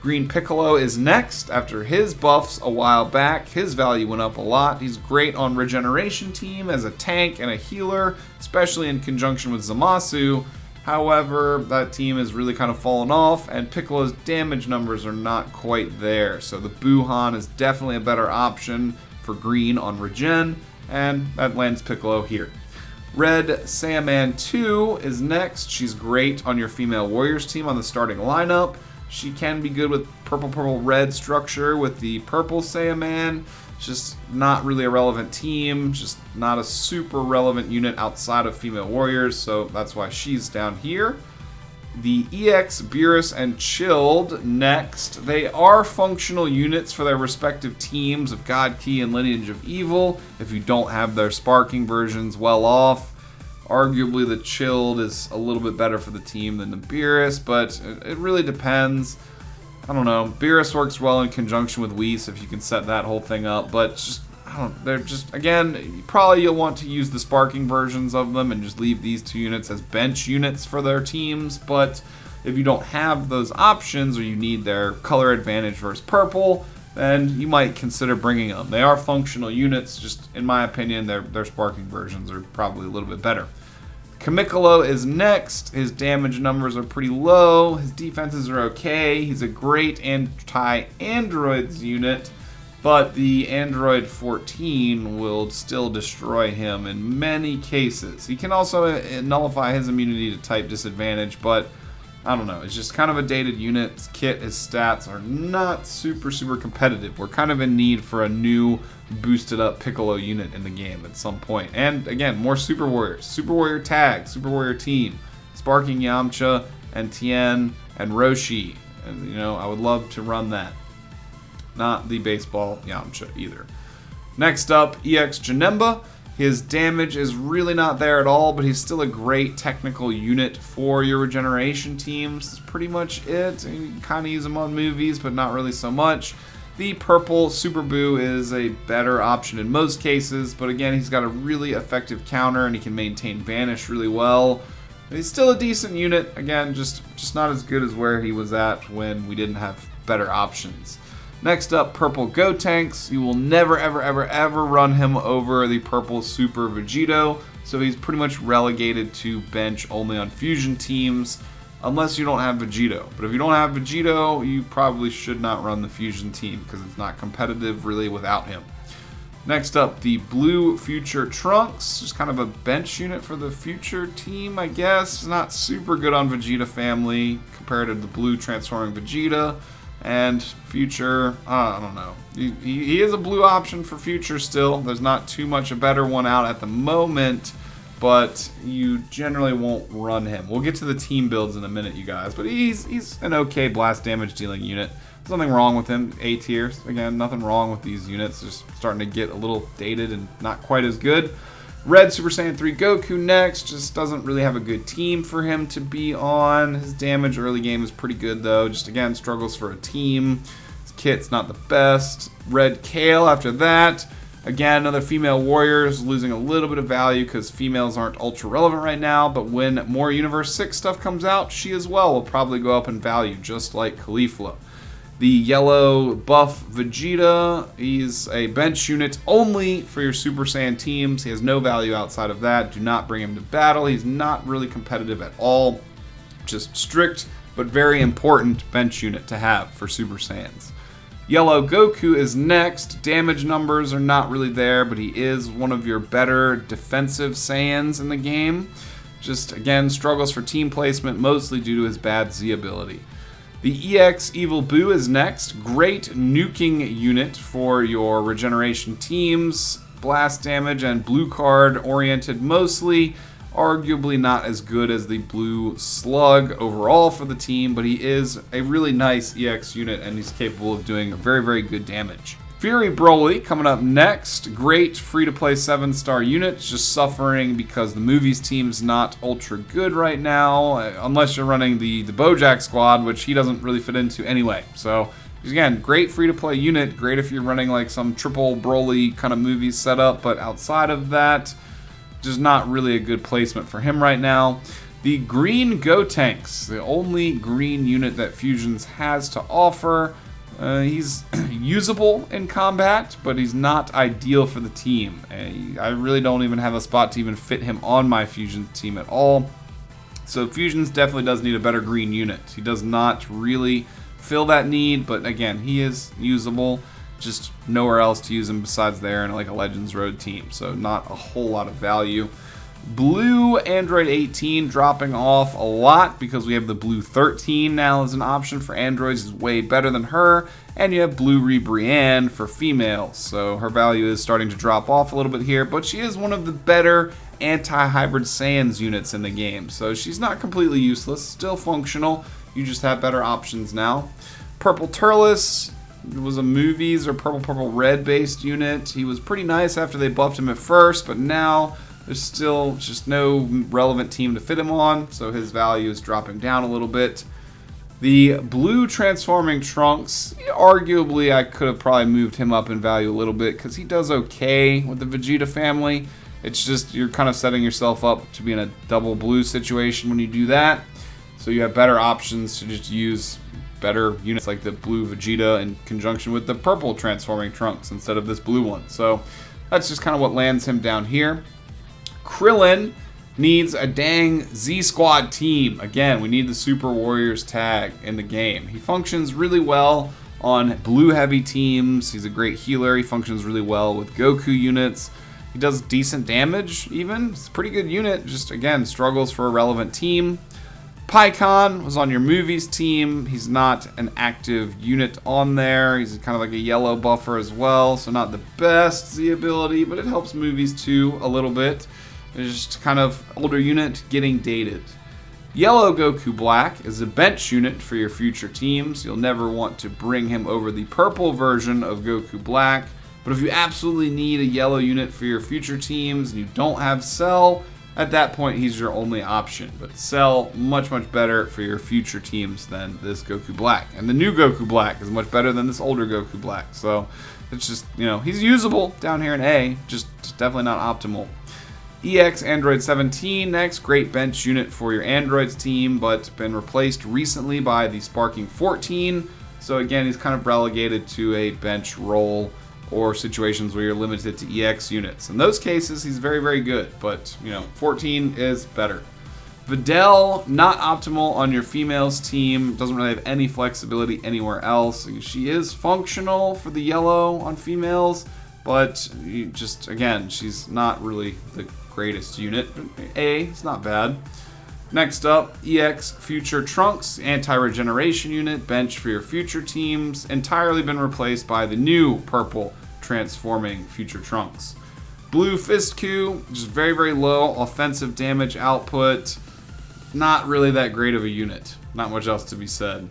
Green Piccolo is next. After his buffs a while back, his value went up a lot. He's great on Regeneration Team as a tank and a healer, especially in conjunction with Zamasu. However, that team has really kind of fallen off, and Piccolo's damage numbers are not quite there. So the Gohan is definitely a better option for green on Regen, and that lands Piccolo here. Red Saiyan 2 is next. She's great on your female warriors team on the starting lineup. She can be good with purple-red structure with the purple Saiyan. Just not really a relevant team, just not a super relevant unit outside of female warriors, so that's why she's down here. The EX, Beerus, and Chilled next. They are functional units for their respective teams of God Key and Lineage of Evil. If you don't have their sparking versions well off, arguably the Chilled is a little bit better for the team than the Beerus, but it really depends. I don't know. Beerus works well in conjunction with Whis if you can set that whole thing up, but just, they're just, again, probably you'll want to use the sparking versions of them and just leave these two units as bench units for their teams, but if you don't have those options or you need their color advantage versus purple, then you might consider bringing them. They are functional units, just in my opinion, their sparking versions are probably a little bit better. Piccolo is next. His damage numbers are pretty low. His defenses are okay. He's a great anti-androids unit, but the Android 14 will still destroy him in many cases. He can also nullify his immunity to type disadvantage, but I don't know. It's just kind of a dated unit. His kit, his stats are not super competitive. We're kind of in need for a new boosted up Piccolo unit in the game at some point. And again, more Super Warriors. Super Warrior tag, Super Warrior team. Sparking Yamcha and Tien and Roshi. And I would love to run that. Not the baseball Yamcha either. Next up, Exg Nimba. His damage is really not there at all, but he's still a great technical unit for your regeneration teams. That's pretty much it. You can kind of use him on movies, but not really so much. The purple Super Boo is a better option in most cases, but again, he's got a really effective counter and he can maintain Vanish really well. He's still a decent unit. Again, just not as good as where he was at when we didn't have better options. Next up, purple Gotenks. You will never, ever run him over the purple Super Vegeto, so he's pretty much relegated to bench only on fusion teams, unless you don't have Vegeto. But if you don't have Vegeto, you probably should not run the fusion team, because it's not competitive really without him. Next up, the blue Future Trunks, just kind of a bench unit for the future team, I guess. Not super good on Vegeta family compared to the blue transforming Vegeta. And Future, I don't know. He is a blue option for Future still. There's not too much a better one out at the moment, but you generally won't run him. We'll get to the team builds in a minute, you guys, but he's an okay blast damage dealing unit. There's nothing wrong with him. A tier, again, nothing wrong with these units. Just starting to get a little dated and not quite as good. Red Super Saiyan 3 Goku next. Just doesn't really have a good team for him to be on. His damage early game is pretty good though. Just again, struggles for a team. His kit's not the best. Red Kale after that. Again, another female warrior is losing a little bit of value because females aren't ultra relevant right now, but when more Universe 6 stuff comes out, she as well will probably go up in value, just like Cauliflower. The yellow buff Vegeta, he's a bench unit only for your Super Saiyan teams. He has no value outside of that. Do not bring him to battle. He's not really competitive at all. Just strict, but very important bench unit to have for Super Saiyans. Yellow Goku is next. Damage numbers are not really there, but he is one of your better defensive Saiyans in the game. Just, again, struggles for team placement, mostly due to his bad Z ability. The EX Evil Boo is next. Great nuking unit for your regeneration teams. blast damage and blue card oriented mostly. Arguably not as good as the blue Slug overall for the team, but he is a really nice EX unit and he's capable of doing very, very good damage. Fury Broly coming up next. Great free-to-play 7-star unit, just suffering because the movies team's not ultra good right now, unless you're running the Bojack squad, which he doesn't really fit into anyway. So, again, great free-to-play unit, great if you're running like some triple Broly kind of movie setup, but outside of that, just not really a good placement for him right now. The green Gotenks, the only green unit that Fusions has to offer. He's usable in combat, but he's not ideal for the team. I really don't even have a spot to even fit him on my Fusions team at all. So Fusions definitely does need a better green unit. He does not really fill that need, but again, he is usable. Just nowhere else to use him besides there in like a Legends Road team. So not a whole lot of value. Blue Android 18 dropping off a lot because we have the Blue 13 now as an option for androids. Is way better than her. And you have Blue Brienne for females. So her value is starting to drop off a little bit here, but she is one of the better anti-hybrid Saiyans units in the game. So she's not completely useless, still functional. You just have better options now. Purple Tallis was a movies or purple red based unit. He was pretty nice after they buffed him at first, but now there's still just no relevant team to fit him on, so his value is dropping down a little bit. The blue transforming Trunks, arguably I could have probably moved him up in value a little bit because he does okay with the Vegeta family. It's just you're kind of setting yourself up to be in a double blue situation when you do that. So you have better options to just use better units like the blue Vegeta in conjunction with the purple transforming Trunks instead of this blue one. So that's just kind of what lands him down here. Krillin needs a dang Z-Squad team. Again, we need the Super Warriors tag in the game. He functions really well on blue-heavy teams. He's a great healer. He functions really well with Goku units. He does decent damage, even. It's a pretty good unit. Just, again, struggles for a relevant team. Piccolo was on your movies team. He's not an active unit on there. He's kind of like a yellow buffer as well, so not the best Z ability, but it helps movies too a little bit. It's just kind of older unit getting dated. Yellow Goku Black is a bench unit for your future teams. You'll never want to bring him over the purple version of Goku Black, but if you absolutely need a yellow unit for your future teams and you don't have Cell, at that point he's your only option. But Cell, much better for your future teams than this Goku Black. And the new Goku Black is much better than this older Goku Black. So it's just, you know, he's usable down here in A, just definitely not optimal. EX Android 17 next, great bench unit for your androids team, but been replaced recently by the Sparking 14. So again, he's kind of relegated to a bench role or situations where you're limited to EX units. In those cases, he's very good, but you know, 14 is better. Vidal, not optimal on your females team, doesn't really have any flexibility anywhere else. She is functional for the yellow on females, but just, again, she's not really the greatest unit. A, it's not bad. Next up, EX Future Trunks, anti-regeneration unit, bench for your future teams, entirely been replaced by the new purple transforming Future Trunks. Blue Fist Q, just very low offensive damage output, not really that great of a unit. Not much else to be said.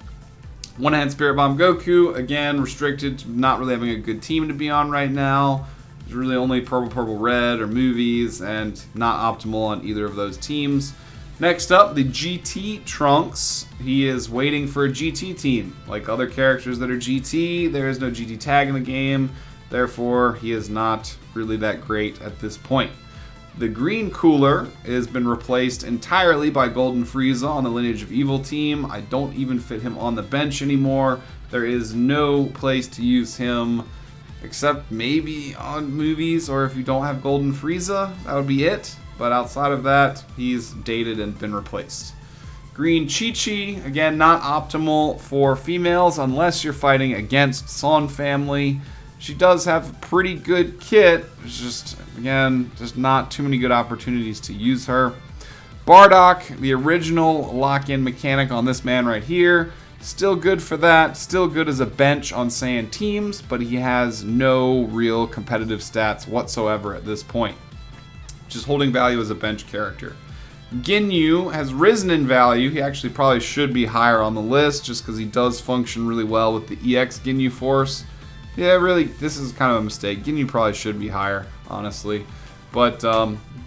One-Hand Spirit Bomb Goku, again, restricted to not really having a good team to be on right now. There's really only purple red or movies, and not optimal on either of those teams. Next up, the GT Trunks. He is waiting for a GT team. Like other characters that are GT, there is no GT tag in the game. Therefore, he is not really that great at this point. The Green Cooler has been replaced entirely by Golden Frieza on the Lineage of Evil team. I don't even fit him on the bench anymore. There is no place to use him except maybe on movies, or if you don't have Golden Frieza, that would be it. But outside of that, he's dated and been replaced. Green Chichi, again, not optimal for females unless you're fighting against Son family. She does have a pretty good kit. It's just, again, just not too many good opportunities to use her. Bardock, the original lock-in mechanic on this man right here. Still good for that, still good as a bench on Saiyan teams, but he has no real competitive stats whatsoever at this point. Just holding value as a bench character. Ginyu has risen in value. He actually probably should be higher on the list just because he does function really well with the EX Ginyu Force. Yeah, really, this is kind of a mistake. Ginyu probably should be higher, honestly. But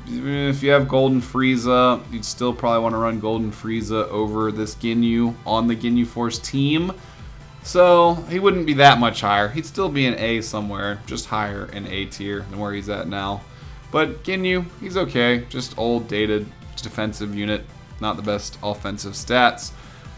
if you have Golden Frieza, you'd still probably want to run Golden Frieza over this Ginyu on the Ginyu Force team. So he wouldn't be that much higher. He'd still be an A somewhere, just higher in A tier than where he's at now. But Ginyu, he's okay. Just old, dated defensive unit. Not the best offensive stats.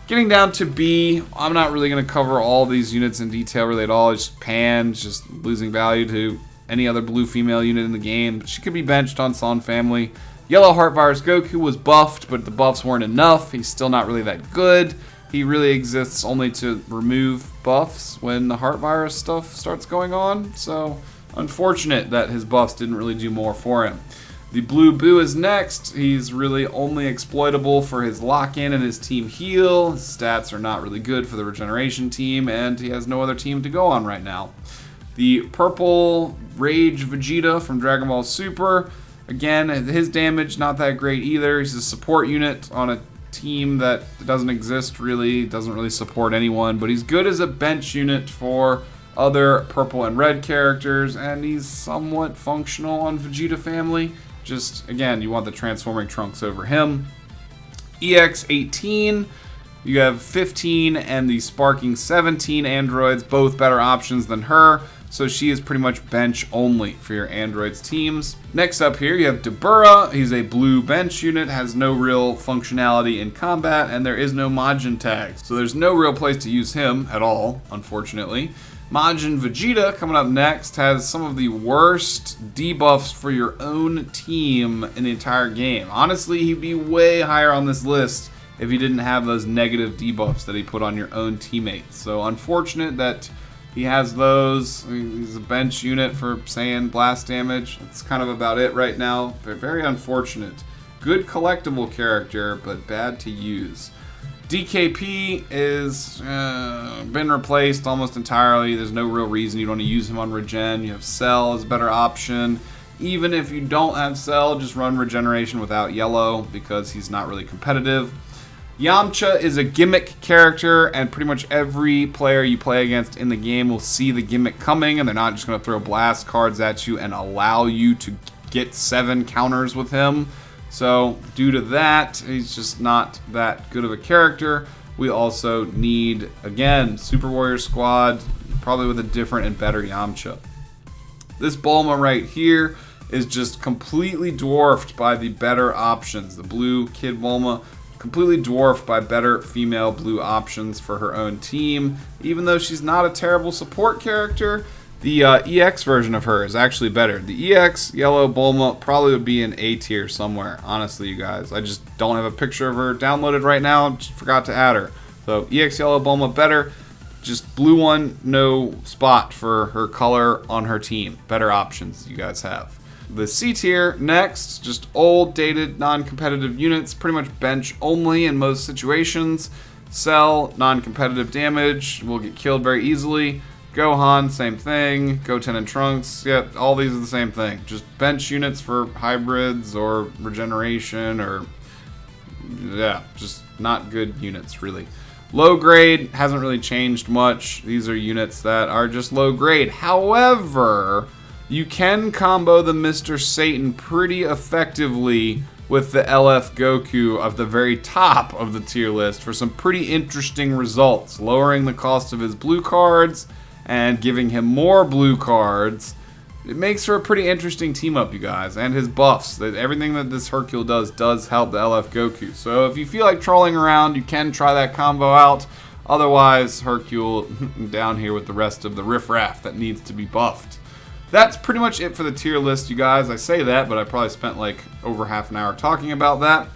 Getting down to B, I'm not really going to cover all these units in detail really at all. Just Pan, just losing value to any other blue female unit in the game. She could be benched on Son family. Yellow Heart Virus Goku was buffed, but the buffs weren't enough. He's still not really that good. He really exists only to remove buffs when the Heart Virus stuff starts going on. So unfortunate that his buffs didn't really do more for him. The Blue Boo is next. He's really only exploitable for his lock-in and his team heal. His stats are not really good for the Regeneration Team, and he has no other team to go on right now. The Purple Rage Vegeta from Dragon Ball Super. Again, his damage not that great either. He's a support unit on a team that doesn't exist really, doesn't really support anyone, but he's good as a bench unit for other purple and red characters, and he's somewhat functional on Vegeta family. Just, again, you want the transforming Trunks over him. EX18, you have 15 and the Sparking 17 androids, both better options than her, so she is pretty much bench only for your androids teams. Next up here, you have Dabura. He's a blue bench unit, has no real functionality in combat, and there is no Majin tag, so there's no real place to use him at all, unfortunately. Majin Vegeta, coming up next, has some of the worst debuffs for your own team in the entire game. Honestly, he'd be way higher on this list if he didn't have those negative debuffs that he put on your own teammates. So unfortunate that he has those. He's a bench unit for Saiyan blast damage. That's kind of about it right now. Very unfortunate. Good collectible character, but bad to use. DKP is been replaced almost entirely. There's no real reason you want to use him on Regen. You have Cell as a better option. Even if you don't have Cell, just run Regeneration without Yellow because he's not really competitive. Yamcha is a gimmick character, and pretty much every player you play against in the game will see the gimmick coming, and they're not just going to throw blast cards at you and allow you to get 7 counters with him. So due to that, he's just not that good of a character. We also need, again, Super Warrior Squad, probably with a different and better Yamcha. This Bulma right here is just completely dwarfed by the better options. The blue Kid Bulma, completely dwarfed by better female blue options for her own team. Even though she's not a terrible support character, the EX version of her is actually better. The EX Yellow Bulma probably would be in A tier somewhere, honestly, you guys. I just don't have a picture of her downloaded right now. Just forgot to add her. So EX Yellow Bulma better. Just blue one, no spot for her color on her team. Better options you guys have. The C tier next, just old, dated, non-competitive units, pretty much bench only in most situations. Cell, non-competitive damage, will get killed very easily. Gohan, same thing. Goten and Trunks, yeah, all these are the same thing. Just bench units for hybrids or regeneration or, yeah, just not good units, really. Low grade hasn't really changed much. These are units that are just low grade. However, you can combo the Mr. Satan pretty effectively with the LF Goku of the very top of the tier list for some pretty interesting results, lowering the cost of his blue cards and giving him more blue cards. It makes for a pretty interesting team up, you guys, and his buffs. Everything that this Hercule does help the LF Goku. So if you feel like trolling around, you can try that combo out. Otherwise, Hercule down here with the rest of the riffraff that needs to be buffed. That's pretty much it for the tier list, you guys. I say that, but I probably spent like over half an hour talking about that.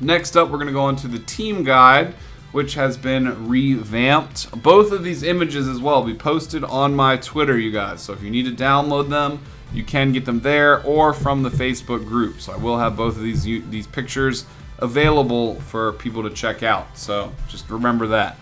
Next up, we're going to go into the team guide, which has been revamped. Both of these images as well will be posted on my Twitter, you guys. So if you need to download them, you can get them there or from the Facebook group. So I will have both of these pictures available for people to check out. So just remember that.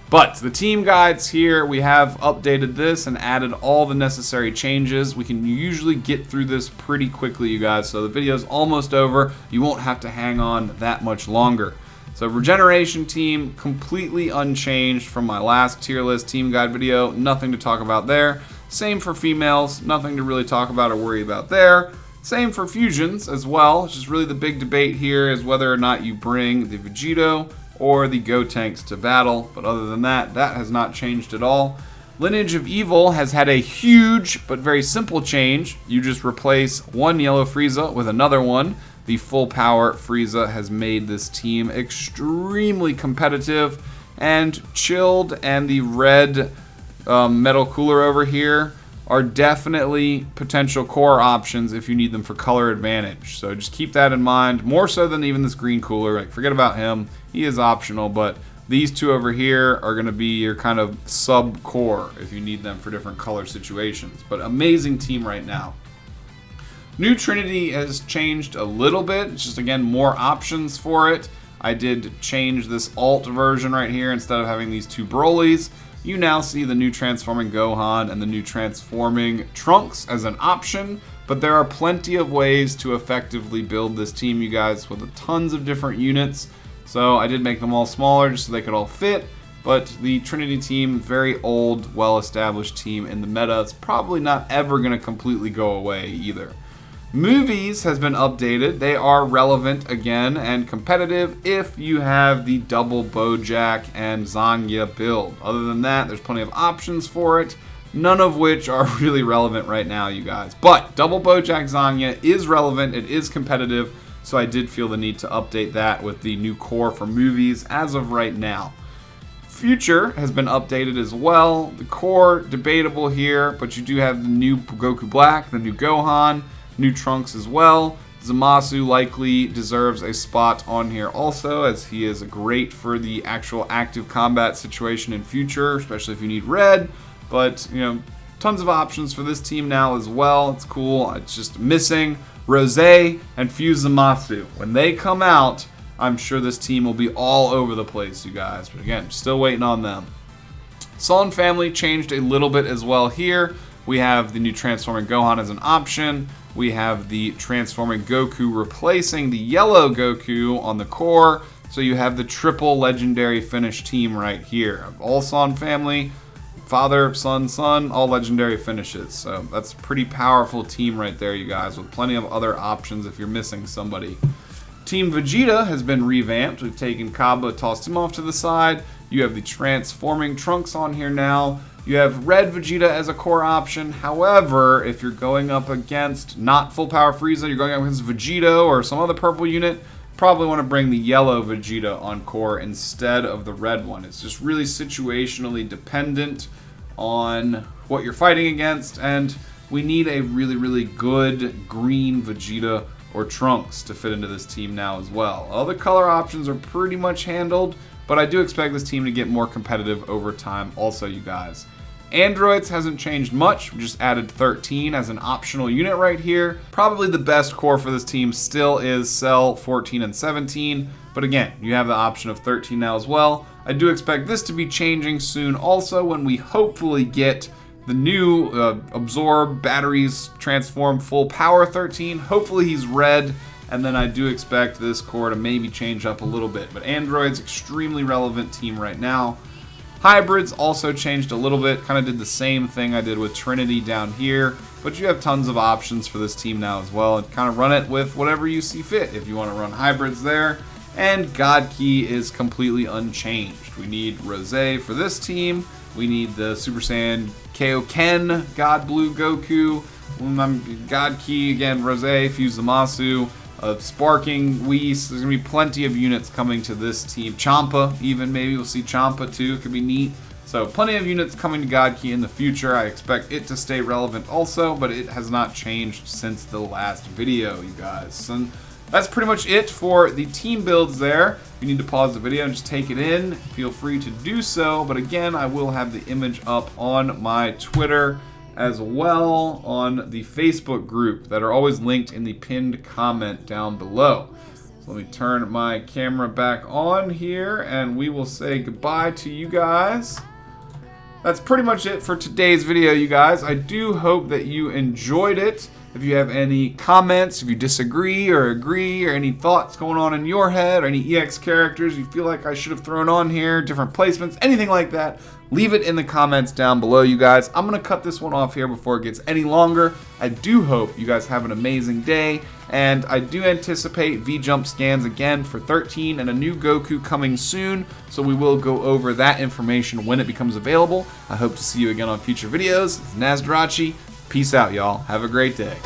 But the team guides here, we have updated this and added all the necessary changes. We can usually get through this pretty quickly, you guys, so the video's almost over. You won't have to hang on that much longer. So Regeneration Team, completely unchanged from my last tier list team guide video. Nothing to talk about there. Same for females, nothing to really talk about or worry about there. Same for fusions as well. It's just really the big debate here is whether or not you bring the Vegeto or the Gotenks to battle. But other than that, that has not changed at all. Lineage of Evil has had a huge but very simple change. You just replace one yellow Frieza with another one. The full power Frieza has made this team extremely competitive, and Chilled and the red metal cooler over here are definitely potential core options if you need them for color advantage. So just keep that in mind, more so than even this green cooler. Like, forget about him, he is optional, but these two over here are going to be your kind of sub-core if you need them for different color situations. But amazing team right now. New Trinity has changed a little bit. It's just, again, more options for it. I did change this alt version right here. Instead of having these two Brolys, you now see the new transforming Gohan and the new transforming Trunks as an option. But there are plenty of ways to effectively build this team, you guys, with tons of different units. So I did make them all smaller just so they could all fit. But the Trinity team, very old, well-established team in the meta. It's probably not ever going to completely go away either. Movies has been updated. They are relevant again and competitive if you have the double Bojack and Zanya build. Other than that, there's plenty of options for it, none of which are really relevant right now, you guys. But double Bojack Zanya is relevant, it is competitive, so I did feel the need to update that with the new core for movies as of right now. Future has been updated as well. The core, debatable here, but you do have the new Goku Black, the new Gohan, new Trunks as well. Zamasu likely deserves a spot on here also, as he is great for the actual active combat situation in Future, especially if you need red. But, you know, tons of options for this team now as well. It's cool. It's just missing Rose and Fuse Zamasu. When they come out, I'm sure this team will be all over the place, you guys. But again, still waiting on them. Son family changed a little bit as well here. We have the new transforming Gohan as an option. We have the transforming Goku replacing the yellow Goku on the core. So you have the triple legendary finish team right here. All Son family, father, son, son, all legendary finishes. So that's a pretty powerful team right there, you guys, with plenty of other options if you're missing somebody. Team Vegeta has been revamped. We've taken Kaba, tossed him off to the side. You have the transforming Trunks on here now. You have red Vegeta as a core option. However, if you're going up against not full power Frieza, you're going up against Vegeto or some other purple unit, probably want to bring the yellow Vegeta on core instead of the red one. It's just really situationally dependent on what you're fighting against, and we need a really, really good green Vegeta or Trunks to fit into this team now as well. Other color options are pretty much handled, but I do expect this team to get more competitive over time also, you guys. Androids hasn't changed much. We just added 13 as an optional unit right here. Probably the best core for this team still is Cell 14 and 17, but again, you have the option of 13 now as well. I do expect this to be changing soon also when we hopefully get the new Absorb, Batteries, Transform, Full Power 13. Hopefully he's red, and then I do expect this core to maybe change up a little bit. But Android's extremely relevant team right now. Hybrids also changed a little bit, kind of did the same thing I did with Trinity down here, but you have tons of options for this team now as well, and kind of run it with whatever you see fit if you want to run hybrids there. And God Key is completely unchanged. We need Rose for this team. We need the Super Saiyan Kaioken, God Blue Goku, God Key again, Rose, Fuse Zamasu, Sparking Whis. There's going to be plenty of units coming to this team. Champa, even maybe we'll see Champa too. Could be neat. So plenty of units coming to God Key in the future. I expect it to stay relevant also, but it has not changed since the last video, you guys. And that's pretty much it for the team builds there. If you need to pause the video and just take it in, feel free to do so. But again, I will have the image up on my Twitter as well on the Facebook group that are always linked in the pinned comment down below. So let me turn my camera back on here, and we will say goodbye to you guys. That's pretty much it for today's video, you guys. I do hope that you enjoyed it. If you have any comments, if you disagree or agree, or any thoughts going on in your head, or any EX characters you feel like I should have thrown on here, different placements, anything like that, leave it in the comments down below, you guys. I'm going to cut this one off here before it gets any longer. I do hope you guys have an amazing day, and I do anticipate V-Jump scans again for 13 and a new Goku coming soon, so we will go over that information when it becomes available. I hope to see you again on future videos. It's Nasdorachi. Peace out, y'all. Have a great day.